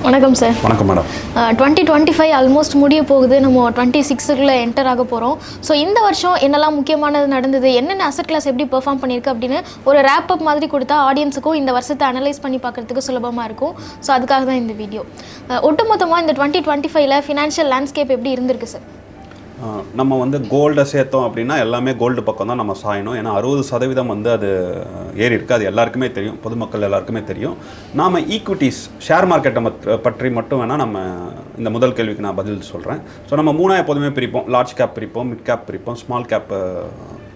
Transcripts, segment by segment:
வணக்கம் சார். வணக்கம் madam. 2025 almost முடிய போகுது. நம்ம 26க்குள்ளே என்டர் ஆக போகிறோம். ஸோ இந்த வருஷம் என்னெல்லாம் முக்கியமானது நடந்தது, என்னென்ன அசட் கிளாஸ் எப்படி பெர்ஃபார்ம் பண்ணியிருக்கு அப்படின்னு ஒரு ரேப் அப் மாதிரி கொடுத்தா ஆடியன்ஸுக்கும் இந்த வருஷத்தை அனலைஸ் பண்ணி பார்க்குறதுக்கு சுலபமாக இருக்கும். ஸோ அதுக்காக தான் இந்த வீடியோ. ஒட்டுமொத்தமாக இந்த 2025ல் ஃபினான்ஷியல் லேண்ட்ஸ்கேப் எப்படி இருந்திருக்கு சார்? நம்ம வந்து கோல்டை சேர்த்தோம் அப்படின்னா எல்லாமே கோல்டு பக்கம் தான் நம்ம சாயணும். ஏன்னா 60% வந்து அது ஏறி இருக்குது. அது எல்லாருக்குமே தெரியும், பொதுமக்கள் எல்லாருக்குமே தெரியும். நாம் ஈக்விட்டிஸ் ஷேர் மார்க்கெட்டை பற்றி மட்டும் வேணால் நம்ம இந்த முதல் கேள்விக்கு நான் பதில் சொல்கிறேன். ஸோ நம்ம மூணாக எப்போதுமே பிரிப்போம். லார்ஜ் கேப் பிரிப்போம், மிட் கேப் பிரிப்போம், ஸ்மால் கேப்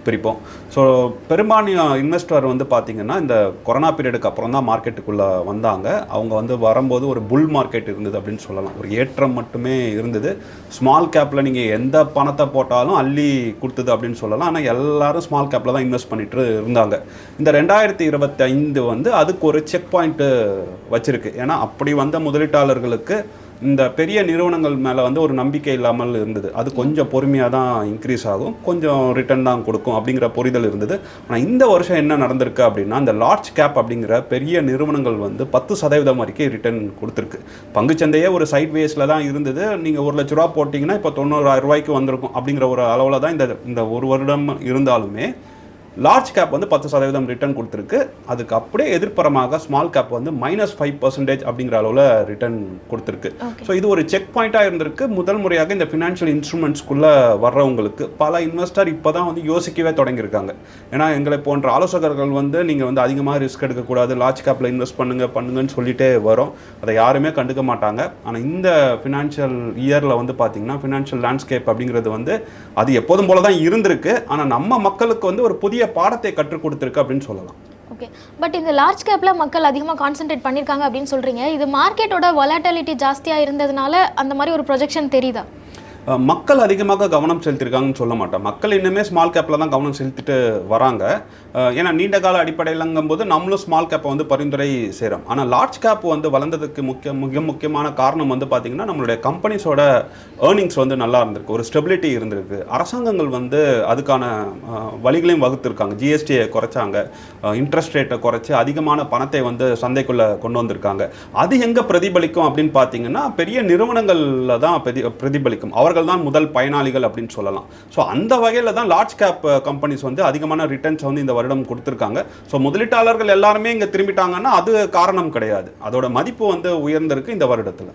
பிரிப்போம். ஸோ பெரும்பான்மையான இன்வெஸ்டர் வந்து பார்த்திங்கன்னா இந்த கொரோனா பீரியடுக்கு அப்புறம் தான் மார்க்கெட்டுக்குள்ளே வந்தாங்க. அவங்க வந்து வரும்போது ஒரு புல் மார்க்கெட் இருந்தது அப்படின்னு சொல்லலாம். ஒரு ஏற்றம் மட்டுமே இருந்தது. ஸ்மால் கேப்பில் நீங்கள் எந்த பணத்தை போட்டாலும் அள்ளி கொடுத்தது அப்படின்னு சொல்லலாம். ஆனால் எல்லாரும் ஸ்மால் கேப்பில் தான் இன்வெஸ்ட் பண்ணிட்டு இருந்தாங்க. இந்த 2025 வந்து அதுக்கு ஒரு செக் பாயிண்ட்டு வச்சுருக்கு. ஏன்னா அப்படி வந்த முதலீட்டாளர்களுக்கு இந்த பெரிய நிறுவனங்கள் மேலே வந்து ஒரு நம்பிக்கை இல்லாமல் இருந்தது. அது கொஞ்சம் பொறுமையாக தான் இன்க்ரீஸ் ஆகும், கொஞ்சம் ரிட்டர்ன் தான் கொடுக்கும் அப்படிங்கிற புரிதல் இருந்தது. ஆனால் இந்த வருஷம் என்ன நடந்திருக்கு அப்படின்னா, இந்த லார்ஜ் கேப் அப்படிங்கிற பெரிய நிறுவனங்கள் வந்து 10% வரைக்கும் ரிட்டர்ன் கொடுத்துருக்கு. பங்குச்சந்தையே ஒரு சைட் வேஸில் தான் இருந்தது. நீங்கள் 1 லட்ச ரூபா போட்டிங்கன்னா இப்போ 90,000 ரூபாய்க்கு வந்திருக்கும் அப்படிங்கிற ஒரு அளவில் தான் இந்த ஒரு வருடம் இருந்தாலுமே லார்ஜ் கேப் வந்து 10% ரிட்டர்ன் கொடுத்துருக்கு. அதுக்கு அப்படியே எதிர்ப்புறமாக ஸ்மால் கேப் வந்து -5% அப்படிங்கிற அளவில் ரிட்டர்ன் கொடுத்துருக்கு. ஸோ இது ஒரு செக் பாயிண்ட்டாக இருந்திருக்கு. முதல் முறையாக இந்த ஃபினான்ஷியல் இன்ஸ்ட்ருமெண்ட்ஸ்குள்ளே வர்றவங்களுக்கு பல இன்வெஸ்டர் இப்போ தான் வந்து யோசிக்கவே தொடங்கியிருக்காங்க. ஏன்னா எங்களை போன்ற ஆலோசகர்கள் வந்து நீங்கள் வந்து அதிகமாக ரிஸ்க் எடுக்கக்கூடாது, லார்ஜ் கேப்பில் இன்வெஸ்ட் பண்ணுங்கன்னு சொல்லிட்டே வரோம். அதை யாருமே கண்டுக்க மாட்டாங்க. ஆனால் இந்த ஃபினான்ஷியல் இயரில் வந்து பார்த்திங்கன்னா ஃபினான்ஷியல் லேண்ட்ஸ்கேப் அப்படிங்கிறது வந்து அது எப்போதும் போல தான் இருந்திருக்கு. ஆனால் நம்ம மக்களுக்கு வந்து ஒரு புதிய பாடத்தை கற்றுக் கொடுத்திருக்கு அப்படின்னு சொல்லலாம். ஓகே, பட் இந்த லார்ஜ் கேப்பில் மக்கள் அதிகமாக கான்சென்ட்ரேட் பண்ணியிருக்காங்க அப்படின்னு சொல்கிறீங்க. இது மார்க்கெட்டோட வொலாட்டிலிட்டி ஜாஸ்தியாக இருந்ததுனால அந்த மாதிரி ஒரு ப்ரொஜெக்ஷன் தெரியுதா? மக்கள் அதிகமாக கவனம் செலுத்தியிருக்காங்கன்னு சொல்ல மாட்டேன். மக்கள் இன்னுமே ஸ்மால் கேப்பில் தான் கவனம் செலுத்திட்டு வராங்க. ஏன்னா நீண்ட கால அடிப்படையிலங்கும்போது நம்மளும் ஸ்மால் கேப்பை வந்து பரிந்துரை செய்கிறோம். ஆனால் லார்ஜ் கேப் வந்து வளர்ந்ததுக்கு மிக முக்கியமான காரணம் வந்து பார்த்திங்கன்னா நம்மளுடைய கம்பெனிஸோட ஏர்னிங்ஸ் வந்து நல்லா இருந்திருக்கு, ஒரு ஸ்டெபிலிட்டி இருந்திருக்கு. அரசாங்கங்கள் வந்து அதுக்கான வழிகளையும் வகுத்திருக்காங்க. ஜிஎஸ்டியை குறைச்சாங்க, இன்ட்ரெஸ்ட் ரேட்டை குறைச்சி அதிகமான பணத்தை வந்து சந்தைக்குள்ளே கொண்டு வந்திருக்காங்க. அது எங்கே பிரதிபலிக்கும் அப்படின்னு பார்த்தீங்கன்னா பெரிய நிறுவனங்களில் தான் பிரதிபலிக்கும். அவர்கள் தான் முதல் பயனாளிகள் அப்படின்னு சொல்லலாம். ஸோ அந்த வகையில் தான் லார்ஜ் கேப் கம்பெனிஸ் வந்து அதிகமான ரிட்டர்ன்ஸ் வந்து இந்த வருடம் கொடுத்துருக்காங்க. ஸோ முதலீட்டாளர்கள் எல்லாருமே இங்கே திரும்பிட்டாங்கன்னா அது காரணம் கிடையாது. அதோட மதிப்பு வந்து உயர்ந்திருக்கு இந்த வருடத்தில்.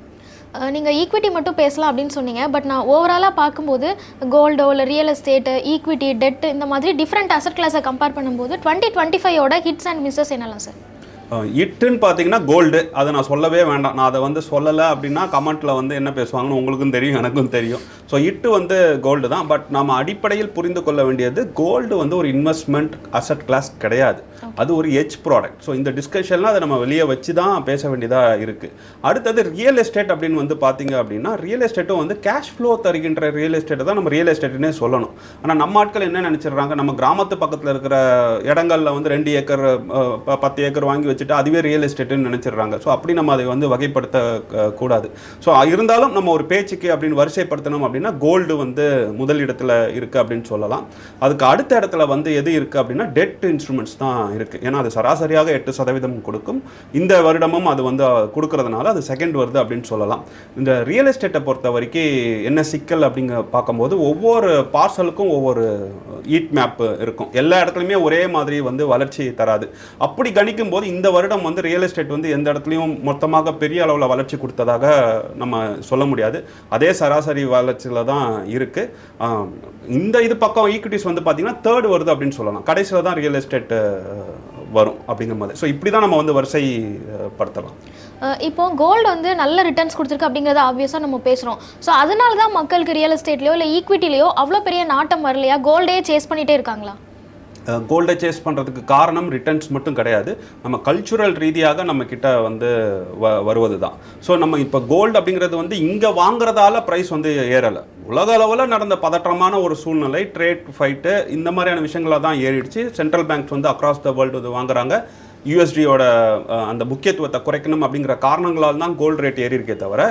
நீங்கள் ஈக்விட்டி மட்டும் பேசலாம் அப்படின்னு சொன்னீங்க. பட் நான் ஓவராலாக பார்க்கும்போது கோல்டோ இல்லை ரியல் எஸ்டேட்டு, ஈக்விட்டி, டெட் இந்த மாதிரி டிஃப்ரெண்ட் அசட் கிளாஸை கம்பேர் பண்ணும்போது 2025 ஹிட்ஸ் அண்ட் மிஸ்ஸஸ் என்னலாம் சார்? இட்டுன்னு பார்த்தீங்கன்னா கோல்டு, அதை நான் சொல்லவே வேண்டாம். நான் அதை வந்து சொல்லலை அப்படின்னா கமெண்ட்டில் வந்து என்ன பேசுவாங்கன்னு உங்களுக்கும் தெரியும், எனக்கும் தெரியும். ஸோ இட்டு வந்து கோல்டு தான். பட் நம்ம அடிப்படையில் புரிந்து கொள்ள வேண்டியது கோல்டு வந்து ஒரு இன்வெஸ்ட்மெண்ட் அசட் கிளாஸ் கிடையாது, அது ஒரு எட்ஜ் ப்ராடக்ட். ஸோ இந்த டிஸ்கஷன்லாம் அதை நம்ம வெளியே வச்சு தான் பேச வேண்டியதாக இருக்குது. அடுத்தது ரியல் எஸ்டேட் அப்படின்னு வந்து பார்த்தீங்க அப்படின்னா ரியல் எஸ்டேட்டும் வந்து கேஷ் ஃப்ளோ தருகின்ற ரியல் எஸ்டேட்டை தான் நம்ம ரியல் எஸ்டேட்டுன்னே சொல்லணும். ஆனால் நம்ம ஆட்கள் என்ன நினச்சிடுறாங்க, நம்ம கிராமத்து பக்கத்தில் இருக்கிற இடங்களில் வந்து 2 ஏக்கர் 10 ஏக்கர் வாங்கி வச்சுட்டு அதுவே ரியல் எஸ்டேட்டுன்னு நினச்சிடுறாங்க. ஸோ அப்படி நம்ம அதை வந்து வகைப்படுத்த கூடாது. ஸோ இருந்தாலும் நம்ம ஒரு பேச்சுக்கு அப்படின்னு வரிசைப்படுத்தணும் அப்படின்னா கோல்டு வந்து முதல் இடத்துல இருக்குது அப்படின்னு சொல்லலாம். அதுக்கு அடுத்த இடத்துல வந்து எது இருக்குது அப்படின்னா டெட் இன்ஸ்ட்ருமெண்ட்ஸ் தான் இருக்குது. ஏன்னா அது சராசரியாக 8% கொடுக்கும். இந்த வருடமும் அது வந்து கொடுக்கறதுனால அது செகண்ட் வருது அப்படின்னு சொல்லலாம். இந்த ரியல் எஸ்டேட்டை பொறுத்த வரைக்கும் என்ன சிக்கல் அப்படிங்க பார்க்கும்போது ஒவ்வொரு பார்சலுக்கும் ஒவ்வொரு ஈட் மேப் இருக்கும். எல்லா இடத்துலையுமே ஒரே மாதிரி வந்து வளர்ச்சி தராது. அப்படி கணிக்கும் போது இந்த வருடம் வந்து ரியல் எஸ்டேட் வந்து எந்த இடத்துலையும் மொத்தமாக பெரிய அளவில் வளர்ச்சி கொடுத்ததாக நம்ம சொல்ல முடியாது. அதே சராசரி வளர்ச்சியில் தான் இருக்குது. இந்த இது பக்கம் ஈக்விட்டிஸ் வந்து பார்த்திங்கன்னா தேர்ட் வருது அப்படின்னு சொல்லலாம். கடைசியில் தான் ரியல் எஸ்டேட் வரும் அப்படிங்கிற மாதிரி. ஸோ இப்படி தான் நம்ம வந்து வரிசைப்படுத்தலாம். இப்போ கோல்டு வந்து நல்ல ரிட்டர்ன்ஸ் கொடுத்துருக்கு அப்படிங்கிறத ஆப்வியஸாக நம்ம பேசுகிறோம். ஸோ அதனால தான் மக்களுக்கு ரியல் எஸ்டேட்லையோ இல்லை ஈக்விட்டிலையோ அவ்வளோ பெரிய நாட்டம் வரலையா? கோல்டே சேஸ் பண்ணிகிட்டே இருக்காங்களா? கோல்டை சேஸ் பண்ணுறதுக்கு காரணம் ரிட்டர்ன்ஸ் மட்டும் கிடையாது, நம்ம கல்ச்சுரல் ரீதியாக நம்ம கிட்ட வந்து வருவது தான். ஸோ நம்ம இப்போ கோல்டு அப்படிங்கிறது வந்து இங்கே வாங்குறதால ப்ரைஸ் வந்து ஏறலை. உலக அளவில் நடந்த பதற்றமான ஒரு சூழ்நிலை, ட்ரேட் ஃபைட்டு, இந்த மாதிரியான விஷயங்களாக தான் ஏறிடுச்சு. சென்ட்ரல் பேங்க்ஸ் வந்து அக்ராஸ் த வேர்ல்டு இது வாங்குறாங்க. யூஎஸ்டியோட அந்த முக்கியத்துவத்தை குறைக்கணும் அப்படிங்கிற காரணங்களால் தான் கோல்டு ரேட் ஏறி இருக்கே தவிர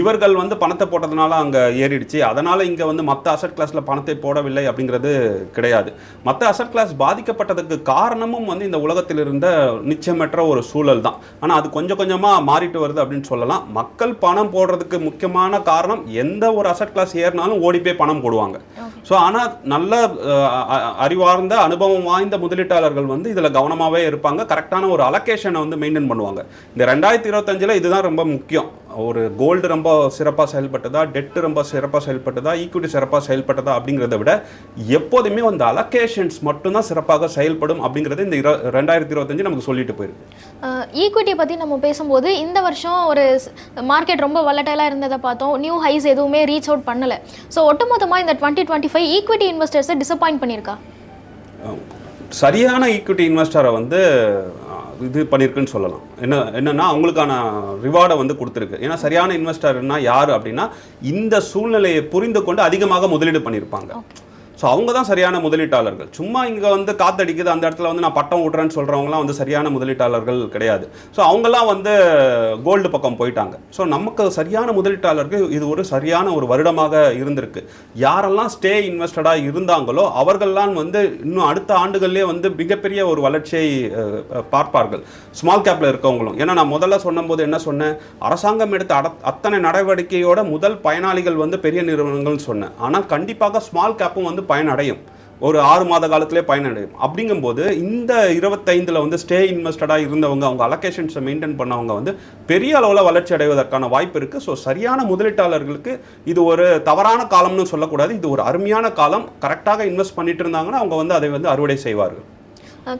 இவர்கள் வந்து பணத்தை போட்டதுனால அங்கே ஏறிடுச்சு, அதனால் இங்கே வந்து மற்ற அசட் கிளாஸில் பணத்தை போடவில்லை அப்படிங்கிறது கிடையாது. மற்ற அசட் கிளாஸ் பாதிக்கப்பட்டதுக்கு காரணமும் வந்து இந்த உலகத்தில் இருந்த நிச்சயமற்ற ஒரு சூழல் தான். ஆனால் அது கொஞ்சம் கொஞ்சமாக மாறிட்டு வருது அப்படின்னு சொல்லலாம். மக்கள் பணம் போடுறதுக்கு முக்கியமான காரணம் எந்த ஒரு அசட் கிளாஸ் ஏறினாலும் ஓடி போய் பணம் போடுவாங்க. ஸோ ஆனால் நல்ல அறிவார்ந்த அனுபவம் வாய்ந்த முதலீட்டாளர்கள் வந்து இதில் கவனமாகவே இருப்பாங்க, கரெக்டான ஒரு அலோகேஷனை வந்து மெயின்டைன் பண்ணுவாங்க. இந்த 2025 இதுதான் ரொம்ப முக்கியம். ஒரு கோல்டு ரொம்ப சிறப்பாக செயல்பட்டதா, டெட்டு ரொம்ப சிறப்பாக செயல்பட்டதா, ஈக்விட்டி சிறப்பாக செயல்பட்டதா அப்படிங்கிறத விட எப்போதுமே அந்த அலோகேஷன்ஸ் மட்டும்தான் சிறப்பாக செயல்படும் அப்படிங்கிறது இந்த 2025 நமக்கு சொல்லிட்டு போயிருக்கு. ஈக்விட்டியை பற்றி நம்ம பேசும்போது இந்த வருஷம் ஒரு மார்க்கெட் ரொம்ப வலட்டைலாக இருந்ததை பார்த்தோம். நியூ ஹைஸ் எதுவுமே ரீச் அவுட் பண்ணலை. ஸோ ஒட்டுமொத்தமாக இந்த 2025 ஈக்விட்டி இன்வெஸ்டர்ஸை டிசப்பாயிண்ட் பண்ணியிருக்கா? சரியான ஈக்விட்டி இன்வெஸ்டரை வந்து இது பண்ணியிருக்குன்னு சொல்லலாம். என்னன்னா அவங்களுக்கான ரிவார்டை வந்து கொடுத்துருக்கு. ஏன்னா சரியான இன்வெஸ்டர்னா யார் அப்படின்னா இந்த சூழ்நிலையை புரிந்து கொண்டு அதிகமாக முதலீடு பண்ணியிருப்பாங்க. ஸோ அவங்க தான் சரியான முதலீட்டாளர்கள். சும்மா இங்கே வந்து காத்தடிக்குது அந்த இடத்துல வந்து நான் பட்டம் விட்றேன்னு சொல்கிறவங்களாம் வந்து சரியான முதலீட்டாளர்கள் கிடையாது. ஸோ அவங்கெல்லாம் வந்து கோல்டு பக்கம் போயிட்டாங்க. ஸோ நமக்கு சரியான முதலீட்டாளர்கள் இது ஒரு சரியான ஒரு வருடமாக இருந்திருக்கு. யாரெல்லாம் ஸ்டே இன்வெஸ்டடாக இருந்தாங்களோ அவர்கள்லாம் வந்து இன்னும் அடுத்த ஆண்டுகள்லேயே வந்து மிகப்பெரிய ஒரு வளர்ச்சியை பார்ப்பார்கள். ஸ்மால் கேப்பில் இருக்கவங்களும். ஏன்னா நான் முதல்ல சொன்னபோது என்ன சொன்னேன், அரசாங்கம் எடுத்த அத்தனை நடவடிக்கையோட முதல் பயனாளிகள் வந்து பெரிய நிறுவனங்கள்னு சொன்னேன். ஆனால் கண்டிப்பாக ஸ்மால் கேப்பும் வந்து பயனடையும். ஒரு 6 மாத காலத்திலே பயனடையும். அப்படிங்கும்போது இந்த 25 வந்து ஸ்டே இன்வெஸ்டடாக இருந்தவங்க, அவங்க அலோகேஷன்ஸை மெயின்டைன் பண்ணவங்க வந்து பெரிய அளவில் வளர்ச்சி அடைவதற்கான வாய்ப்பு இருக்குது. ஸோ சரியான முதலீட்டாளர்களுக்கு இது ஒரு தவறான காலம்னு சொல்லக்கூடாது. இது ஒரு அருமையான காலம். கரெக்டாக இன்வெஸ்ட் பண்ணிட்டு இருந்தாங்கன்னா அவங்க வந்து அதை வந்து அறுவடை செய்வார்கள்.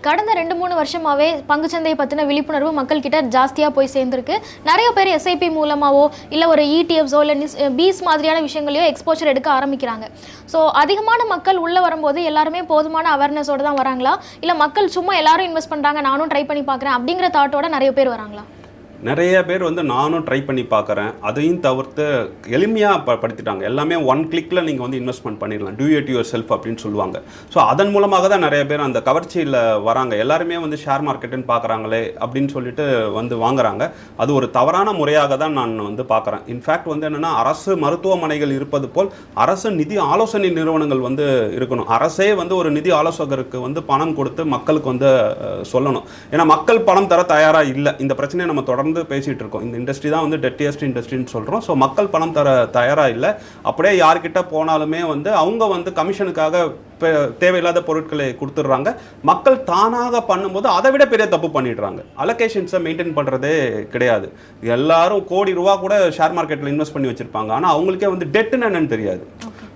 கடந்த 2-3 வருஷமாகவே பங்குச்சந்தையை பற்றின விழிப்புணர்வு மக்கள்கிட்ட ஜாஸ்தியாக போய் சேர்ந்துருக்கு. நிறைய பேர் எஸ்ஐபி மூலமாகவோ இல்லை ஒரு இடிஎஃப்ஸோ இல்லை பீஸ் மாதிரியான விஷயங்களையோ எக்ஸ்போஷர் எடுக்க ஆரம்பிக்கிறாங்க. ஸோ அதிகமான மக்கள் உள்ளே வரும்போது எல்லாருமே போதுமான அவேர்னஸோடு தான் வராங்களா, இல்லை மக்கள் சும்மா எல்லாரும் இன்வெஸ்ட் பண்ணுறாங்க நானும் ட்ரை பண்ணி பார்க்குறேன் அப்படிங்கிற தாட்டோட நிறைய பேர் வராங்களா? நிறைய பேர் வந்து நானும் ட்ரை பண்ணி பார்க்குறேன், அதையும் தவிர்த்து எளிமையாக படுத்திட்டாங்க. எல்லாமே 1 கிளிக்கில் நீங்கள் வந்து இன்வெஸ்ட்மெண்ட் பண்ணிடலாம், டூ இட் யுவர் செல்ஃப் அப்படின்னு சொல்லுவாங்க. ஸோ அதன் மூலமாக தான் நிறைய பேர் அந்த கவர்ச்சியில் வராங்க. எல்லாருமே வந்து ஷேர் மார்க்கெட்டுன்னு பார்க்குறாங்களே அப்படின்னு சொல்லிட்டு வந்து வாங்குறாங்க. அது ஒரு தவறான முறையாக தான் நான் வந்து பார்க்குறேன். இன்ஃபேக்ட் வந்து என்னென்னா அரசு மருத்துவமனைகள் இருப்பது போல் அரசு நிதி ஆலோசனை நிறுவனங்கள் வந்து இருக்கணும். அரசே வந்து ஒரு நிதி ஆலோசகருக்கு வந்து பணம் கொடுத்து மக்களுக்கு வந்து சொல்லணும். ஏன்னா மக்கள் பணம் தர தயாராக இல்லை. இந்த பிரச்சனையை நம்ம தொடர்ந்து பேசிட்டு இருக்கோம். இந்த இண்டஸ்ட்ரி தான் வந்து டெட்டியஸ்ட் இண்டஸ்ட்ரின்னு சொல்றோம். ஸோ மக்கள் பணம் தர தயாரா இல்லை. அப்படியே யார்கிட்ட போனாலுமே வந்து அவங்க வந்து கமிஷனுக்காக தேவையில்லாத பொருட்களை கொடுத்துட்றாங்க. மக்கள் தானாக பண்ணும்போது அதை விட பெரிய தப்பு பண்ணிடுறாங்க. அலோகேஷன்ஸை மெயின்டைன் பண்ணுறதே கிடையாது. எல்லாரும் கோடி ரூபா கூட ஷேர் மார்க்கெட்டில் இன்வெஸ்ட் பண்ணி வச்சிருப்பாங்க. ஆனால் அவங்களுக்கே வந்து டெட்டுன்னு என்னன்னு தெரியாது.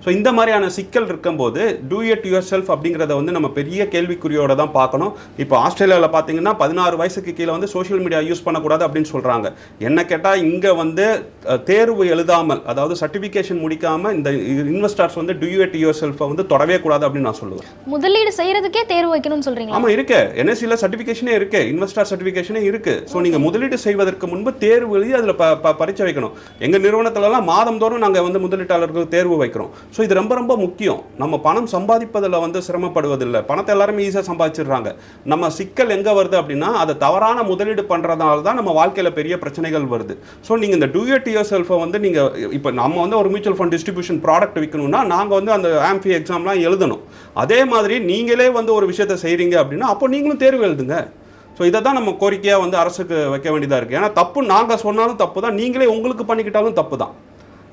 ஸோ இந்த மாதிரியான சிக்கல் இருக்கும்போது டூ இட் யுவர் செல்ஃப் அப்படிங்கிறத வந்து நம்ம பெரிய கேள்விக்குறியோட தான் பார்க்கணும். இப்போ ஆஸ்திரேலியாவில் பார்த்தீங்கன்னா 16 வயசுக்கு கீழே வந்து சோஷியல் மீடியா யூஸ் பண்ணக்கூடாது அப்படின்னு சொல்கிறாங்க. என்ன கேட்டால் இங்கே வந்து தேர்வு எழுதாமல், அதாவது சர்டிஃபிகேஷன் முடிக்காமல் இந்த இன்வெஸ்டர்ஸ் வந்து டூ இட் யுவர் செல்ஃபை வந்து தொடவே கூடாது அப்படின்னு நான் சொல்லுவேன். முதலீடு செய்யறதுக்கே தேர்வு வைக்கணும்னு சொல்றீங்க? ஆமாம் இருக்கு. என்எஸ்சியில் சர்டிஃபிகேஷனே இருக்கு, இன்வெஸ்டர் சர்டிஃபிகேஷனே இருக்கு. ஸோ நீங்கள் முதலீடு செய்வதற்கு முன்பு தேர்வு எழுதி அதில் பரீட்சை வைக்கணும். எங்கள் நிறுவனத்திலலாம் மாதந்தோறும் நாங்கள் வந்து முதலீட்டாளர்களுக்கு தேர்வு வைக்கிறோம். ஸோ இது ரொம்ப ரொம்ப முக்கியம். நம்ம பணம் சம்பாதிப்பதில் வந்து சிரமப்படுவதில்லை. பணத்தை எல்லாருமே ஈஸியாக சம்பாதிச்சிடுறாங்க. நம்ம சிக்கல் எங்கே வருது அப்படின்னா அதை தவறான முதலீடு பண்ணுறதுனால தான் நம்ம வாழ்க்கையில் பெரிய பிரச்சனைகள் வருது. ஸோ நீங்கள் இந்த டூ இட் யுவர் செல்ஃபை வந்து நீங்கள் இப்போ நம்ம வந்து ஒரு மியூச்சுவல் ஃபண்ட் டிஸ்ட்ரிபியூஷன் ப்ராடக்ட் விற்கணும்னா நாங்கள் வந்து அந்த ஆம்ஃபி எக்ஸாம்லாம் எழுதணும். அதே மாதிரி நீங்களே வந்து ஒரு விஷயத்தை செய்கிறீங்க அப்படின்னா அப்போ நீங்களும் தேர்வு எழுதுங்க. ஸோ இதை தான் நம்ம கோரிக்கையாக வந்து அரசுக்கு வைக்க வேண்டியதாக இருக்குது. ஏன்னா தப்பு நாங்கள் சொன்னாலும் தப்பு தான், நீங்களே உங்களுக்கு பண்ணிக்கிட்டாலும் தப்பு தான்.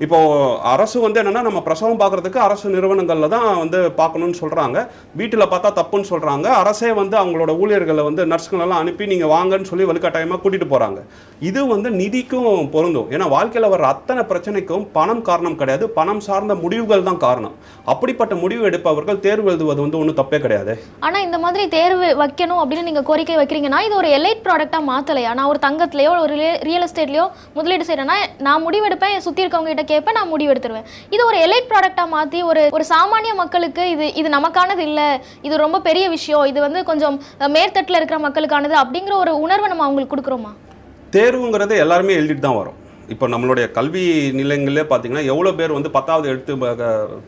இப்போது அரசு வந்து என்னென்னா நம்ம பிரசவம் பார்க்குறதுக்கு அரசு நிறுவனங்களில் தான் வந்து பார்க்கணுன்னு சொல்கிறாங்க. வீட்டில் பார்த்தா தப்புன்னு சொல்கிறாங்க. அரசே வந்து அவங்களோட ஊழியர்களை வந்து நர்ஸுங்களெல்லாம் அனுப்பி நீங்கள் வாங்கன்னு சொல்லி வலுக்கட்டாயமாக கூட்டிகிட்டு போகிறாங்க. இது வந்து நிதிக்கும் பொருந்தும். ஏன்னா வாழ்க்கையில் வர அத்தனை பிரச்சனைக்கும் பணம் காரணம் கிடையாது, பணம் சார்ந்த முடிவுகள் தான் காரணம். அப்படிப்பட்ட முடிவு எடுப்பவர்கள் தேர்வு எழுதுவது வந்து ஒன்றும் தப்பே கிடையாது. ஆனால் இந்த மாதிரி தேர்வு வைக்கணும் அப்படின்னு நீங்கள் கோரிக்கை வைக்கிறீங்கன்னா இது ஒரு எலைட் ப்ராடக்டாக மாற்றலையா? நான் ஒரு தங்கத்துலையோ ஒரு ரியல் எஸ்டேட்லையோ முதலீடு செய்கிறேன்னா நான் முடிவெடுப்பேன், சுற்றி இருக்கவங்க கிட்ட கேட்பேன், நான் முடிவு எடுத்துருவேன். இது ஒரு எலைட் ப்ராடக்டாக மாற்றி ஒரு சாமானிய மக்களுக்கு இது நமக்கானது இல்லை, இது ரொம்ப பெரிய விஷயம், இது வந்து கொஞ்சம் மேற்தட்டில் இருக்கிற மக்களுக்கானது அப்படிங்கிற ஒரு உணர்வை நம்ம அவங்களுக்கு கொடுக்குறோமா? தேர்வுங்கிறது எல்லாருமே எழுதிட்டு தான் வரும். இப்போ நம்மளுடைய கல்வி நிலையங்களே பார்த்தீங்கன்னா எவ்வளோ பேர் வந்து 10வது எடுத்து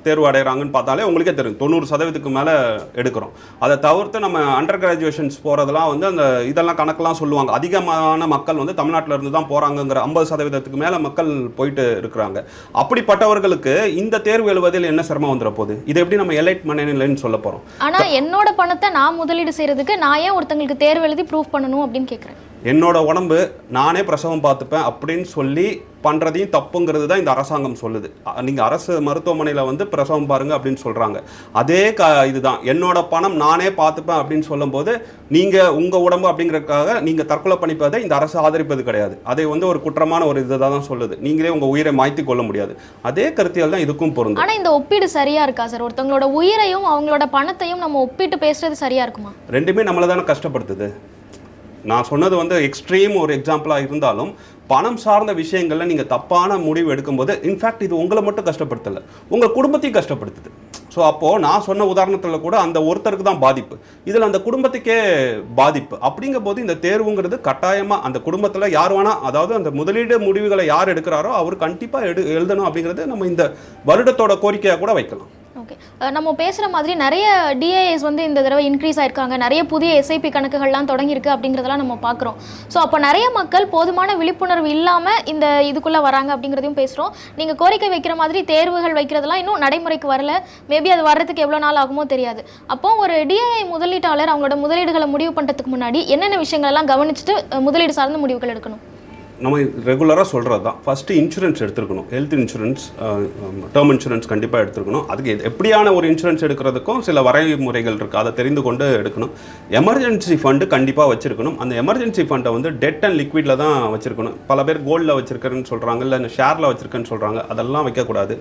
தேர்வு அடைகிறாங்கன்னு பார்த்தாலே உங்களுக்கே தெரியும் 90% மேலே எடுக்கிறோம். அதை தவிர்த்து நம்ம அண்டர் கிராஜுவேஷன்ஸ் போகிறதெல்லாம் வந்து அந்த இதெல்லாம் கணக்கெல்லாம் சொல்லுவாங்க. அதிகமான மக்கள் வந்து தமிழ்நாட்டில் இருந்து தான் போகிறாங்கங்கிற 50% மேலே மக்கள் போயிட்டு இருக்கிறாங்க. அப்படிப்பட்டவர்களுக்கு இந்த தேர்வு எழுவதில் என்ன சிரமம் வந்துட போகுது? இதை எப்படி நம்ம எலைட் பண்ணலைன்னு சொல்ல போகிறோம்? ஆனால் என்னோட பணத்தை நான் முதலீடு செய்கிறதுக்கு நான் ஏன் ஒருத்தங்களுக்கு தேர்வு எழுதி ப்ரூவ் பண்ணணும் அப்படின்னு கேட்குறேன். என்னோட உடம்பு நானே பிரசவம் பார்த்துப்பேன் அப்படின்னு சொல்லி பண்ணுறதையும் தப்புங்கிறது தான் இந்த அரசாங்கம் சொல்லுது. நீங்கள் அரசு மருத்துவமனையில் வந்து பிரசவம் பாருங்கள் அப்படின்னு சொல்கிறாங்க. அதே இதுதான் என்னோட பணம் நானே பார்த்துப்பேன் அப்படின்னு சொல்லும்போது நீங்கள் உங்கள் உடம்பு அப்படிங்கிறதுக்காக நீங்கள் தற்கொலை பண்ணிப்பதை இந்த அரசு ஆதரிப்பது கிடையாது. அதை வந்து ஒரு குற்றமான ஒரு இதை தான் சொல்லுது. நீங்களே உங்கள் உயிரை மாய்த்து கொள்ள முடியாது. அதே கருத்தியால் தான் இதுக்கும் பொருந்தும். ஆனால் இந்த ஒப்பீடு சரியா இருக்கா சார்? ஒருத்தவங்களோட உயிரையும் அவங்களோட பணத்தையும் நம்ம ஒப்பிட்டு பேசுறது சரியா இருக்குமா? ரெண்டுமே நம்மளை தானே கஷ்டப்படுத்துது. நான் சொன்னது வந்து எக்ஸ்ட்ரீம் ஒரு எக்ஸாம்பிளாக இருந்தாலும் பணம் சார்ந்த விஷயங்களில் நீங்கள் தப்பான முடிவு எடுக்கும்போது இன்ஃபேக்ட் இது உங்களை மட்டும் கஷ்டப்படுத்தலை, உங்கள் குடும்பத்தையும் கஷ்டப்படுத்துது. ஸோ அப்போது நான் சொன்ன உதாரணத்தில் கூட அந்த ஒருத்தருக்கு தான் பாதிப்பு, இதில் அந்த குடும்பத்துக்கே பாதிப்பு. அப்படிங்கும் போது இந்த தேர்வுங்கிறது கட்டாயமாக அந்த குடும்பத்தில் யார் வேணால், அதாவது அந்த முதலீடு முடிவுகளை யார் எடுக்கிறாரோ அவர் கண்டிப்பாக எழுதணும் அப்படிங்கிறது நம்ம இந்த வருடத்தோட கோரிக்கையாக கூட வைக்கலாம். ஓகே, நம்ம பேசுகிற மாதிரி நிறைய டிஏஎஸ் வந்து இந்த தடவை இன்க்ரீஸ் ஆயிருக்காங்க, நிறைய புதிய எஸ்ஐபி கணக்குகள்லாம் தொடங்கியிருக்கு அப்படிங்கிறதெல்லாம் நம்ம பார்க்குறோம். ஸோ அப்போ நிறைய மக்கள் போதுமான விழிப்புணர்வு இல்லாமல் இந்த இதுக்குள்ளே வராங்க அப்படிங்கிறதையும் பேசுகிறோம். நீங்கள் கோரிக்கை வைக்கிற மாதிரி தேர்வுகள் வைக்கிறதெல்லாம் இன்னும் நடைமுறைக்கு வரல. மேபி அது வர்றதுக்கு எவ்வளோ நாள் ஆகுமோ தெரியாது. அப்போ ஒரு டிஐ முதலீட்டாளர் அவங்களோட முதலீடுகளை முடிவு பண்ணுறதுக்கு முன்னாடி என்னென்ன விஷயங்களெல்லாம் கவனிச்சுட்டு முதலீடு சார்ந்த முடிவுகள் எடுக்கணும்? நம்ம ரெகுலராக சொல்கிறது தான், ஃபஸ்ட்டு இன்சூரன்ஸ் எடுத்துருக்கணும். ஹெல்த் இன்சூரன்ஸ், டேர்ம் இன்சூரன்ஸ் கண்டிப்பாக எடுத்துருக்கணும். அதுக்கு எப்படியான ஒரு இன்சூரன்ஸ் எடுக்கிறதுக்கும் சில வரைமுறைகள் இருக்குது, அதை தெரிந்து கொண்டு எடுக்கணும். எமர்ஜென்சி ஃபண்டு கண்டிப்பாக வச்சுருக்கணும். அந்த எமர்ஜென்சி ஃபண்டை வந்து டெட் அண்ட் லிக்விடில் தான் வச்சுருக்கணும். பல பேர் கோல்டில் வச்சுருக்கேன்னு சொல்கிறாங்க, இல்லை ஷேரில் வச்சுருக்கேன்னு சொல்கிறாங்க. அதெல்லாம் வைக்கக்கூடாது.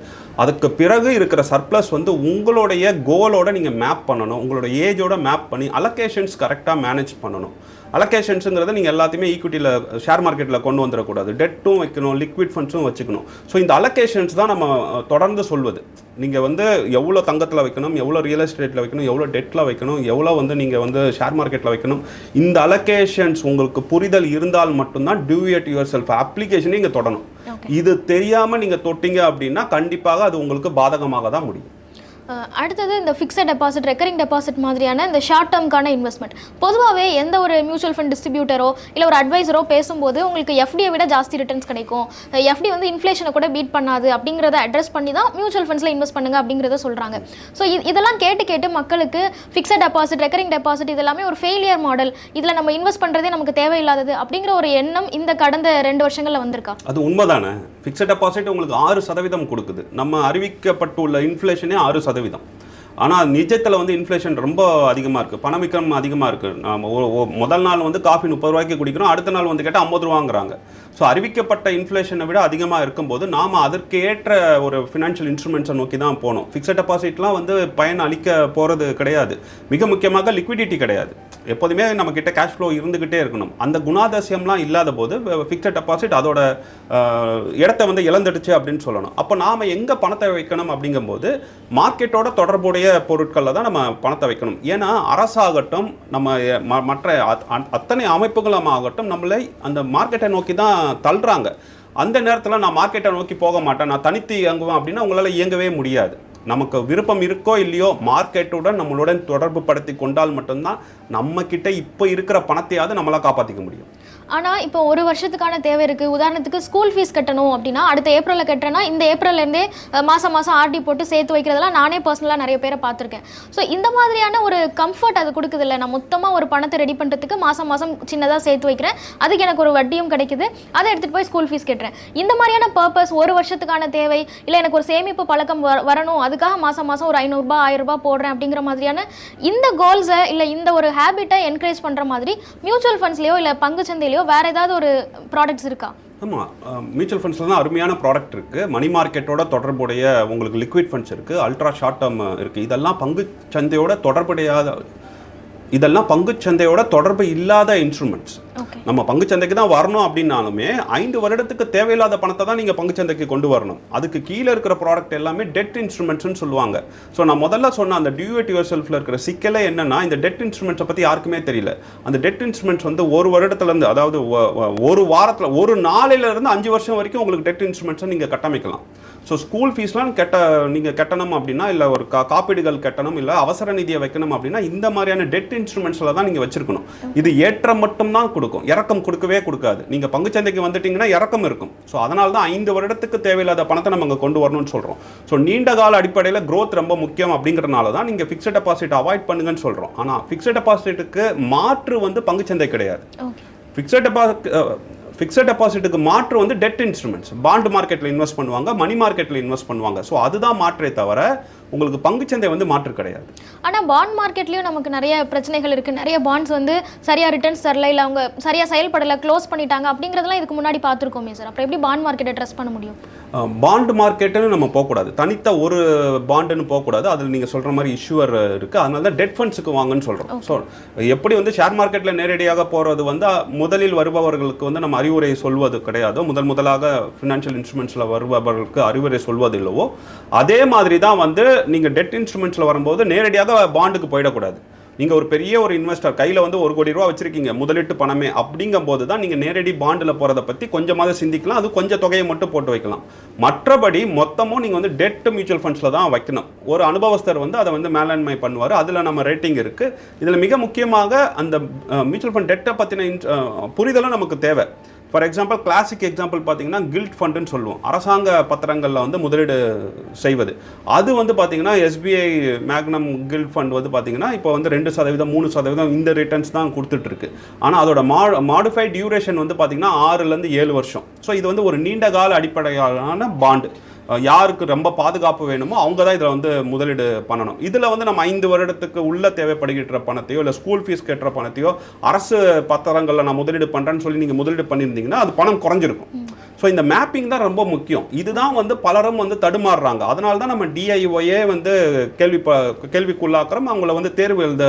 அதுக்கு பிறகு இருக்கிற சர்ப்ளஸ் வந்து உங்களுடைய கோலோட நீங்கள் மேப் பண்ணணும், உங்களோட ஏஜோட மேப் பண்ணி அலோகேஷன்ஸ் கரெக்டாக மேனேஜ் பண்ணணும். அலோகேஷன்ஸுங்கிறத நீங்கள் எல்லாத்தையுமே ஈக்விட்டியில் ஷேர் மார்க்கெட்டில் கொண்டு வந்துடக்கூடாது. டெட்டும் வைக்கணும், லிக்விட் ஃபண்ட்ஸும் வச்சுக்கணும். ஸோ இந்த அலோகேஷன்ஸ் தான் நம்ம தொடர்ந்து சொல்வது. நீங்கள் வந்து எவ்வளோ தங்கத்தில் வைக்கணும், எவ்வளோ ரியல் எஸ்டேட்டில் வைக்கணும், எவ்வளோ டெட்டில் வைக்கணும், எவ்வளோ வந்து நீங்கள் வந்து ஷேர் மார்க்கெட்டில் வைக்கணும். இந்த அலோகேஷன்ஸ் உங்களுக்கு புரிதல் இருந்தால் மட்டும்தான் டியூ இட் யுவர் செல்ஃப் அப்ளிகேஷனை நீங்கள் தொடணும். இது தெரியாமல் நீங்கள் தொட்டிங்க அப்படின்னா கண்டிப்பாக அது உங்களுக்கு பாதகமாக தான் முடியும். அடுத்தது இந்த ஃபிக்ஸட் டெபாசிட், ரெக்கரிங் டெபாசிட் மாதிரியான இந்த ஷார்ட் டேர்ம்க்கான இன்வெஸ்ட்மெண்ட். பொதுவாகவே எந்த ஒரு மியூச்சுவல் ஃபண்ட் டிஸ்ட்ரிபியூட்டரோ இல்லை ஒரு அட்வைசரோ பேசும்போது உங்களுக்கு எஃப்டியை விட ஜாஸ்தி ரிட்டர்ன்ஸ் கிடைக்கும், எஃப்டி வந்து இன்ஃப்ளேஷனை கூட பீட் பண்ணாது அப்படிங்கிறத அட்ரஸ் பண்ணி தான் மியூச்சுவல் ஃபண்ட்ஸில் இன்வெஸ்ட் பண்ணுங்க அப்படிங்கிறத சொல்கிறாங்க. ஸோ இதெல்லாம் கேட்டு மக்களுக்கு ஃபிக்ஸட் டெபாசிட், ரெக்கரிங் டெபாசிட் இதெல்லாமே ஒரு ஃபெயிலியர் மாடல், இதில் நம்ம இன்வெஸ்ட் பண்ணுறதே நமக்கு தேவையில்லாதது அப்படிங்கிற ஒரு எண்ணம் இந்த கடந்த 2 வருஷங்களில் வந்திருக்கா? அது உண்மைதானே. ஃபிக்ஸட் டெபாசிட் உங்களுக்கு 6% கொடுக்குது. நம்ம அறிவிக்கப்பட்டுள்ள இன்ஃப்ளேஷனே 6%. ஆனால் நிஜத்தில் வந்து இன்ஃப்ளேஷன் ரொம்ப அதிகமாக இருக்குது, பணவீக்கம் அதிகமாக இருக்குது. நம்ம முதல் நாள் வந்து காஃபி 30 ரூபாய்க்கு குடிக்கிறோம், அடுத்த நாள் வந்து கேட்டால் 50 ரூபாங்கிறாங்க. ஸோ அறிவிக்கப்பட்ட இன்ஃப்ளேஷனை விட அதிகமாக இருக்கும்போது நாம் அதற்கேற்ற ஒரு ஃபினான்ஷியல் இன்ஸ்ட்ருமெண்ட்ஸை நோக்கி தான் போகணும். ஃபிக்ஸட் டெபாசிட்லாம் வந்து பயன் அளிக்க போகிறது கிடையாது. மிக முக்கியமாக லிக்விடிட்டி கிடையாது. எப்போதுமே நம்மக்கிட்ட கேஷ் ஃப்ளோ இருந்துக்கிட்டே இருக்கணும். அந்த குணாதிசயம்லாம் இல்லாத போது ஃபிக்ஸட் டெபாசிட் அதோட இடத்த வந்து இழந்துடுச்சு அப்படின்னு சொல்லணும். அப்போ நாம் எங்கே பணத்தை வைக்கணும் அப்படிங்கும்போது மார்க்கெட்டோட தொடர்புடைய பொருட்களில் தான் நம்ம பணத்தை வைக்கணும். ஏன்னா அரசாகட்டும் நம்ம மற்ற அத்தனை அமைப்புகளும் ஆகட்டும் நம்மளை அந்த மார்க்கெட்டை நோக்கி தான் தள்ளுறாங்க. அந்த நேரத்தில் நான் மார்க்கெட்டை நோக்கி போக மாட்டேன், நான் தனித்து இயங்குவேன் அப்படின்னா உங்களால் இயங்கவே முடியாது. நமக்கு விருப்பம் இருக்கோ இல்லையோ மார்க்கெட்டுடன் நம்மளுடன் தொடர்பு படுத்தி கொண்டால் மட்டும்தான் நம்ம கிட்ட இப்போ இருக்கிற பணத்தையாவது நம்மளால் காப்பாற்றிக்க முடியும். ஆனால் இப்போ ஒரு வருஷத்துக்கான தேவை இருக்குது. உதாரணத்துக்கு ஸ்கூல் ஃபீஸ் கட்டணும் அப்படின்னா அடுத்த ஏப்ரலில் கட்டுறேன்னா இந்த ஏப்ரல்லேருந்தே மாதம் ஆர்டி போட்டு சேர்த்து வைக்கிறதெல்லாம் நானே பர்சனலாக நிறைய பேரை பார்த்துருக்கேன். ஸோ இந்த மாதிரியான ஒரு கம்ஃபர்ட் அது கொடுக்குதில்ல. நான் மொத்தமாக ஒரு பணத்தை ரெடி பண்ணுறதுக்கு மாதம் சின்னதாக சேர்த்து வைக்கிறேன், அதுக்கு எனக்கு ஒரு வட்டியும் கிடைக்குது, அதை எடுத்துகிட்டு போய் ஸ்கூல் ஃபீஸ் கட்டுறேன். இந்த மாதிரியான பர்பஸ், ஒரு வருஷத்துக்கான தேவை, இல்லை எனக்கு ஒரு சேமிப்பு பழக்கம் வரணும், அதுக்காக மாதம் ஒரு 500 ரூபாய் 1000 ரூபாய் போடுறேன் அப்படிங்கிற மாதிரியான இந்த கோல்ஸை இல்லை இந்த ஒரு ஹேபிட்டை என்கரேஜ் பண்ணுற மாதிரி மியூச்சுவல் ஃபண்ட்ஸ்லையோ இல்லை பங்குச்சந்தையிலையோ வேற ஏதாவது ஒரு ப்ராடக்ட்ஸ் இருக்கா? ஆமாம், மியூச்சுவல் ஃபண்ட்ஸில் தான் அருமையான ப்ராடக்ட் இருக்குது. மணி மார்க்கெட்டோட தொடர்புடைய உங்களுக்கு லிக்விட் ஃபண்ட்ஸ் இருக்குது, அல்ட்ரா ஷார்ட் டேர்ம் இருக்குது. இதெல்லாம் பங்கு சந்தையோட தொடர்புடையாத இதெல்லாம் பங்குச்சந்தையோட தொடர்பு இல்லாத இன்ஸ்ட்ருமெண்ட்ஸ். ஓகே. நம்ம பங்குச்சந்தைக்கு தான் வரணும் அப்படின்னாலுமே 5 வருடத்துக்கு தேவையில்லாத பணத்தை தான் நீங்கள் பங்குச்சந்தைக்கு கொண்டு வரணும். அதுக்கு கீழே இருக்கிற ப்ராடக்ட் எல்லாமே டெட் இன்ஸ்ட்ருமெண்ட்ஸ்னு சொல்லுவாங்க. ஸோ நான் முதல்ல சொன்ன அந்த டியூ இட் யுவர் செல்ஃபில் இருக்கிற சிக்கலே என்னன்னா, இந்த டெட் இன்ஸ்ட்ருமெண்ட்ஸை பற்றி யாருக்குமே தெரியல. அந்த டெட் இன்ஸ்ட்ருமெண்ட்ஸ் வந்து ஒரு வருடத்துலேருந்து, அதாவது ஒரு வாரத்தில், ஒரு நாளிலிருந்து 5 வருஷம் வரைக்கும் உங்களுக்கு டெட் இன்ஸ்ட்ருமெண்ட்ஸை நீங்கள் கட்டமைக்கலாம். ஸோ ஸ்கூல் ஃபீஸ்லாம் நீங்கள் கட்டணும் அப்படின்னா, இல்லை ஒரு காப்பீடுகள் கட்டணும், இல்லை அவசர நிதியை வைக்கணும் அப்படின்னா இந்த மாதிரியான டெட் இன்ஸ்ட்ருமெண்ட்ஸில் தான் நீங்கள் வச்சிருக்கணும். இது ஏற்றம் மட்டும்தான் கொடுக்கும், இறக்கம் கொடுக்கவே கொடுக்காது. நீங்கள் பங்குச்சந்தைக்கு வந்துட்டீங்கன்னா இறக்கம் இருக்கும். ஸோ அதனால தான் 5 வருடத்துக்கு தேவையில்லாத பணத்தை நம்ம அங்கே கொண்டு வரணும்னு சொல்கிறோம். ஸோ நீண்ட கால அடிப்படையில் க்ரோத் ரொம்ப முக்கியம் அப்படிங்கிறனால தான் நீங்கள் ஃபிக்ஸட் டெபாசிட் அவாய்ட் பண்ணுங்கன்னு சொல்கிறோம். ஆனால் ஃபிக்ஸட் டெபாசிட்டுக்கு மாற்று வந்து பங்குச்சந்தை கிடையாது. ஃபிக்ஸட் டெபாசிட்டுக்கு மாற்று வந்து டெட் இன்ஸ்ட்ருமெண்ட்ஸ். பாண்ட் மார்க்கெட்டில் இன்வெஸ்ட் பண்ணுவாங்க, மணி மார்க்கெட்டில் இன்வெஸ்ட் பண்ணுவாங்க. ஸோ அதுதான் மாற்றே தவிர உங்களுக்கு பங்குச்சந்தை வந்து மாற்று கிடையாது. ஆனால் பாண்ட் மார்க்கெட்லேயும் நமக்கு நிறைய பிரச்சனைகள் இருக்குது. நிறைய பாண்ட்ஸ் வந்து சரியாக ரிட்டர்ன்ஸ் தரல, இல்லை அவங்க சரியாக செயல்படலை, க்ளோஸ் பண்ணிட்டாங்க அப்படிங்கிறதெல்லாம் இதுக்கு முன்னாடி பார்த்துருக்கோமே சார். அப்புறம் எப்படி பாண்ட் மார்க்கெட்டை ட்ரஸ்ட் பண்ண முடியும்? பாண்ட் மார்க்கெட்டுன்னு நம்ம போகக்கூடாது, தனித்த ஒரு பாண்டுன்னு போகக்கூடாது. அதில் நீங்கள் சொல்கிற மாதிரி இஷ்யூவர் இருக்குது. அதனால தான் டெட் ஃபண்ட்ஸுக்கு வாங்கன்னு சொல்கிறோம். ஸோ எப்படி வந்து ஷேர் மார்க்கெட்டில் நேரடியாக போகிறது வந்து முதலில் வருபவர்களுக்கு வந்து நம்ம அறிவுரை சொல்வது கிடையாதோ, முதலாக ஃபினான்ஷியல் இன்ஸ்ட்ருமெண்ட்ஸில் வருபவர்களுக்கு அறிவுரை சொல்வது இல்லவோ, அதே மாதிரி தான் வந்து நீங்கள் டெட் இன்ஸ்ட்ருமெண்ட்ஸில் வரும்போது நேரடியாக பாண்டுக்கு போயிடக்கூடாது. நீங்கள் ஒரு பெரிய ஒரு இன்வெஸ்டர் கையில் வந்து 1 கோடி ரூபா வச்சிருக்கீங்க, முதலீட்டு பணமே, அப்படிங்கும் போது தான் நீங்கள் நேரடி பாண்டில் போகிறத பற்றி கொஞ்சமாக சிந்திக்கலாம். அது கொஞ்சம் தொகையை மட்டும் போட்டு வைக்கலாம். மற்றபடி மொத்தமும் நீங்கள் வந்து டெட் மியூச்சுவல் ஃபண்ட்ஸில் தான் வைக்கணும். ஒரு அனுபவஸ்தர் வந்து அதை வந்து மேலாண்மை பண்ணுவார். அதில் நம்ம ரேட்டிங் இருக்குது. இதில் மிக முக்கியமாக அந்த மியூச்சுவல் ஃபண்ட் டெட்டை பற்றின புரிதலும் நமக்கு தேவை. ஃபார் எக்ஸாம்பிள், கிளாசிக் எக்ஸாம்பிள் பார்த்தீங்கன்னா கில்ட் ஃபண்டுன்னு சொல்லுவோம். அரசாங்க பத்திரங்களில் வந்து முதலீடு செய்வது. அது வந்து பார்த்தீங்கன்னா எஸ்பிஐ மேக்னம் கில்ட் ஃபண்ட் வந்து பார்த்தீங்கன்னா இப்போ வந்து 2%, 3% இந்த ரிட்டர்ன்ஸ் தான் கொடுத்துட்ருக்கு. ஆனால் அதோட மாடிஃபைட் டியூரேஷன் வந்து பார்த்தீங்கன்னா 6லேருந்து 7 வருஷம். ஸோ இது வந்து ஒரு நீண்ட கால அடிப்படையான பாண்டு. யாருக்கு ரொம்ப பாதுகாப்பு வேணுமோ அவங்க தான் இதில் வந்து முதலீடு பண்ணணும். இதில் வந்து நம்ம 5 வருடத்துக்கு உள்ள தேவைப்படுகிற பணத்தையோ, இல்லை ஸ்கூல் ஃபீஸ் கட்டுற பணத்தையோ, அரசு பத்திரங்களில் நான் முதலீடு பண்ணுறேன்னு சொல்லி நீங்கள் முதலீடு பண்ணியிருந்தீங்கன்னா அது பணம் குறைஞ்சிருக்கும். ஸோ இந்த மேப்பிங் தான் ரொம்ப முக்கியம். இதுதான் வந்து பலரும் வந்து தடுமாறுறாங்க. அதனால தான் நம்ம டிஐஒயே வந்து கேள்விக்குள்ளாக்குறோம், அவங்கள வந்து தேர்வு எழுத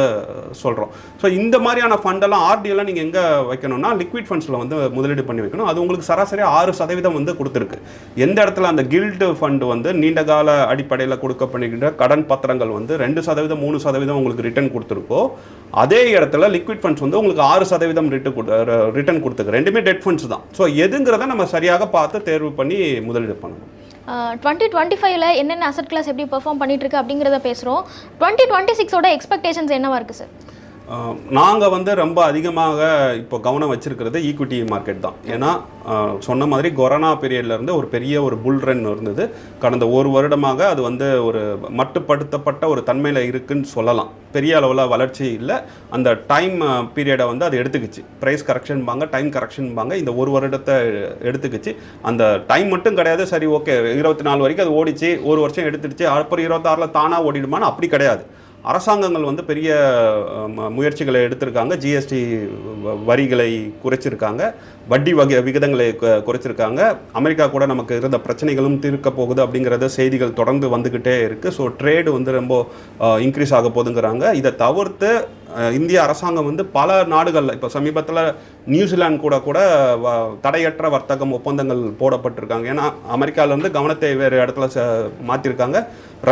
சொல்கிறோம். ஸோ இந்த மாதிரியான ஃபண்டெல்லாம் ஆர்டிஎல்லாம் நீங்கள் எங்கே வைக்கணும்னா லிக்விட் ஃபண்ட்ஸில் வந்து முதலீடு பண்ணி வைக்கணும். அது உங்களுக்கு சராசரியாக 6% வந்து கொடுத்துருக்கு. எந்த இடத்துல அந்த கில்டு ஃபண்ட் வந்து நீண்ட கால அடிப்படையில் கொடுக்கப்படுகின்ற கடன் பத்திரங்கள் வந்து 2%, 3% உங்களுக்கு ரிட்டர்ன் கொடுத்துருக்கோ, அதே இடத்துல லிக்விட் ஃபண்ட்ஸ் வந்து உங்களுக்கு 6% ரிட்டர்ன் கொடுத்துருக்கு. ரெண்டுமே டெட் ஃபண்ட்ஸ் தான். ஸோ எதுங்கிறத நம்ம சரியாக பார்த்து தேர்வு பண்ணி முதலீடு பண்ணணும். 2025ல என்னென்ன அசெட் கிளாஸ் எப்படி பெர்ஃபார்ம் பண்ணிட்டு இருக்கு அப்படிங்கிறத பேசுகிறோம். 2026ஓட எக்ஸ்பெக்டேஷன்ஸ் என்னவா இருக்குது சார்? நாங்கள் வந்து ரொம்ப அதிகமாக இப்போ கவனம் வச்சிருக்கிறது ஈக்விட்டி மார்க்கெட் தான். ஏன்னா சொன்ன மாதிரி கொரோனா பீரியட்லேருந்து ஒரு பெரிய ஒரு புல் ரன் இருந்தது. கடந்த 1 வருடமாக அது வந்து ஒரு மட்டுப்படுத்தப்பட்ட ஒரு தன்மையில் இருக்குன்னு சொல்லலாம். பெரிய அளவில் வளர்ச்சி இல்லை. அந்த டைம் பீரியடை வந்து அது எடுத்துக்கிச்சு. Price கரெக்ஷன்பாங்க, time கரெக்ஷன்பாங்க. இந்த 1 வருடத்தை எடுத்துக்கிச்சு. அந்த டைம் மட்டும் கிடையாது. சரி, ஓகே, 24 வரைக்கும் அது ஓடிச்சு, 1 வருஷம் எடுத்துடுச்சு, அப்புறம் 26ல் தானாக ஓடிடுமான்னு அப்படி கிடையாது. அரசாங்கங்கள் வந்து பெரிய முயற்சிகளை எடுத்திருக்காங்க. ஜிஎஸ்டி வரிகளை குறைச்சிருக்காங்க, வட்டி விகிதங்களை குறைச்சிருக்காங்க. அமெரிக்கா கூட நமக்கு இருந்த பிரச்சனைகளும் தீர்க்க போகுது அப்படிங்கிறத செய்திகள் தொடர்ந்து வந்துக்கிட்டே இருக்குது. ஸோ ட்ரேடு வந்து ரொம்ப இன்க்ரீஸ் ஆக போகுதுங்கிறாங்க. இதை தவிர்த்து இந்திய அரசாங்கம் வந்து பல நாடுகளில், இப்போ சமீபத்தில் நியூசிலாந்து கூட தடையற்ற வர்த்தகம் ஒப்பந்தங்கள் போடப்பட்டிருக்காங்க. ஏன்னா அமெரிக்காவிலேருந்து கவனத்தை வேறு இடத்துல மாற்றிருக்காங்க.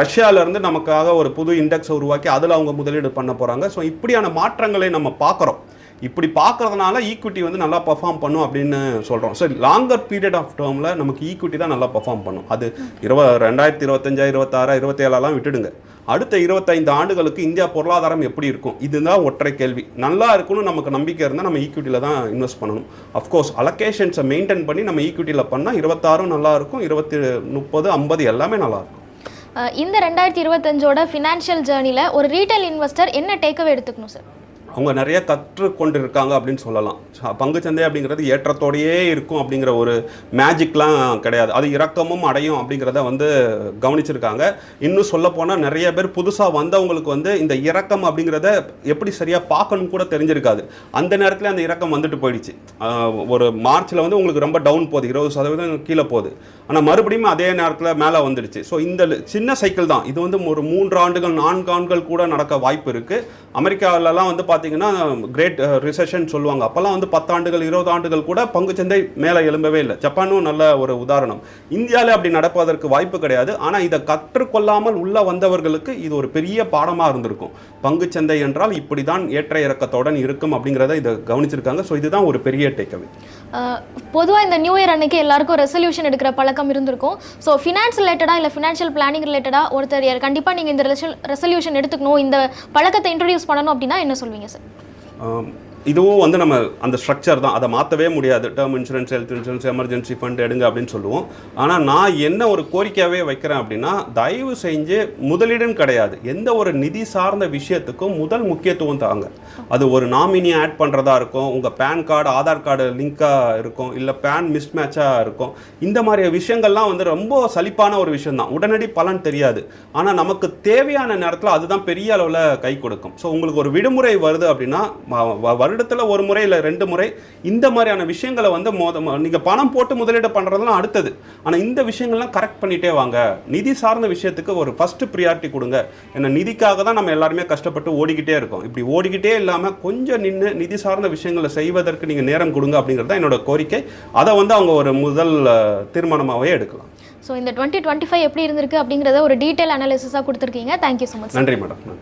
ரஷ்யாவிலேருந்து நமக்காக ஒரு புது இண்டெக்ஸை உருவாக்கி அதில் அவங்க முதலீடு பண்ண போகிறாங்க. ஸோ இப்படியான மாற்றங்களை நம்ம பார்க்குறோம். இப்படி பார்க்கறதுனால ஈக்விட்டி வந்து நல்லா பர்ஃபார்ம் பண்ணும் அப்படின்னு சொல்கிறோம். ஸோ லாங்கர் பீரியட் ஆஃப் டேர்மில் நமக்கு ஈக்விட்டி தான் நல்லா பர்ஃபார்ம் பண்ணும். அது 2025, 26, 27 விட்டுடுங்க. அடுத்த 25 ஆண்டுகளுக்கு இந்தியா பொருளாதாரம் எப்படி இருக்கும், இதுதான் ஒற்றை கேள்வி. நல்லா இருக்குன்னு நமக்கு நம்பிக்கை இருந்தால் நம்ம ஈக்விட்டியில் தான் இன்வெஸ்ட் பண்ணணும். அஃப்கோர்ஸ் அலோகேஷன்ஸை மெயின்டைன் பண்ணி நம்ம ஈக்விட்டியில் பண்ணால் 26 நல்லா இருக்கும், 20, 30, 50 எல்லாமே நல்லாயிருக்கும். இந்த 2025ஓட ஃபினான்ஷியல் ஜேர்னியில் ஒரு ரீட்டைல் இன்வெஸ்டர் என்ன டேக்அவே எடுத்துக்கணும் சார்? அவங்க நிறைய கற்றுக்கொண்டு இருக்காங்க அப்படின்னு சொல்லலாம். பங்குச்சந்தை அப்படிங்கிறது ஏற்றத்தோடையே இருக்கும் அப்படிங்கிற ஒரு மேஜிக்லாம் கிடையாது. அது இறக்கமும் அடையும் அப்படிங்கிறத வந்து கவனிச்சிருக்காங்க. இன்னும் சொல்லப்போனால் நிறைய பேர் புதுசாக வந்தவங்களுக்கு வந்து இந்த இறக்கம் அப்படிங்கிறத எப்படி சரியாக பார்க்கணும் கூட தெரிஞ்சிருக்காது. அந்த நேரத்தில் அந்த இறக்கம் வந்துட்டு போயிடுச்சு. ஒரு மார்ச்சில் வந்து உங்களுக்கு ரொம்ப டவுன் போகுது, 20% கீழே போகுது. ஆனால் மறுபடியும் அதே நேரத்தில் மேலே வந்துடுச்சு. ஸோ இந்த சின்ன சைக்கிள் தான் இது வந்து ஒரு 3 ஆண்டுகள் 4 ஆண்டுகள் கூட நடக்க வாய்ப்பு இருக்குது. அமெரிக்காவிலலாம் வந்து பார்த்தீங்கன்னா கிரேட் ரிசெஷன் சொல்லுவாங்க. அப்போல்லாம் வந்து 10 ஆண்டுகள் 20 ஆண்டுகள் கூட பங்குச்சந்தை மேலே எழும்பவே இல்லை. ஜப்பானும் நல்ல ஒரு உதாரணம். இந்தியாவில் அப்படி நடப்பதற்கு வாய்ப்பு கிடையாது. ஆனால் இதை கற்றுக்கொள்ளாமல் உள்ள வந்தவர்களுக்கு இது ஒரு பெரிய பாடமாக இருந்திருக்கும். பங்குச்சந்தை என்றால் இப்படி தான் ஏற்ற இறக்கத்துடன் இருக்கும் அப்படிங்கிறத இதை கவனிச்சிருக்காங்க. ஸோ இதுதான் ஒரு பெரிய டேக்அவே. பொதுவாக இந்த நியூ இயர் அன்னைக்கு எல்லாருக்கும் ரெசல்யூஷன் எடுக்கிற பழக்கம் இருந்திருக்கும். ஸோ ஃபினான்ஸ் ரிலேட்டடாக இல்லை ஃபினான்ஷியல் பிளானிங் ரிலேட்டடாக ஒருத்தர் கண்டிப்பாக நீங்கள் இந்த ரெசல்யூஷன் எடுத்துக்கணும், இந்த பழக்கத்தை இன்ட்ரடியூஸ் பண்ணணும் அப்படின்னா என்ன சொல்வீங்க சார்? இதுவும் வந்து நம்ம அந்த ஸ்ட்ரக்சர் தான், அதை மாற்றவே முடியாது. Term insurance, health insurance, emergency fund எடுங்க அப்படின்னு சொல்லுவோம். ஆனால் நான் என்ன ஒரு கோரிக்கையாகவே வைக்கிறேன் அப்படின்னா, தயவு செஞ்சு முதலீடுன்னு கிடையாது, எந்த ஒரு நிதி சார்ந்த விஷயத்துக்கும் முதல் முக்கியத்துவம் தாங்க. அது ஒரு நாமினி ஆட் பண்ணுறதா இருக்கும், உங்கள் பேன் கார்டு ஆதார் கார்டு லிங்காக இருக்கும், இல்லை பேன் மிஸ் மேட்சாக இருக்கும். இந்த மாதிரி விஷயங்கள்லாம் வந்து ரொம்ப சலிப்பான ஒரு விஷயம் தான். உடனடி பலன் தெரியாது, ஆனால் நமக்கு தேவையான நேரத்தில் அதுதான் பெரிய அளவில் கை கொடுக்கும். ஸோ உங்களுக்கு ஒரு விடுமுறை வருது அப்படின்னா வருடத்தில் ஒரு முறை இல்லை 2 முறை இந்த மாதிரியான விஷயங்களை வந்து நீங்கள் பணம் போட்டு முதலீடு பண்ணுறதுலாம் அடுத்தது. ஆனால் இந்த விஷயங்கள்லாம் கரெக்ட் பண்ணிகிட்டே வாங்க. நிதி சார்ந்த விஷயத்துக்கு ஒரு ஃபஸ்ட்டு ப்ரியாரிட்டி கொடுங்க. ஏன்னா நிதிக்காக தான் நம்ம எல்லாருமே கஷ்டப்பட்டு ஓடிக்கிட்டே இருக்கோம். இப்படி ஓடிக்கிட்டே இல்லாமல் கொஞ்சம் நின்று நிதி சார்ந்த விஷயங்களை செய்வதற்கு நீங்கள் நேரம் கொடுங்க அப்படிங்கிறது தான் என்னோட கோரிக்கை. அதை வந்து அவங்க ஒரு முதல் தீர்மானமாகவே எடுக்கலாம். ஸோ இந்த 2025 எப்படி இருந்திருக்கு அப்படிங்கிறத ஒரு டீட்டெயில் அனாலிசிஸாக கொடுத்துருக்கீங்க. Thank you so much. நன்றி மேடம். நன்றி.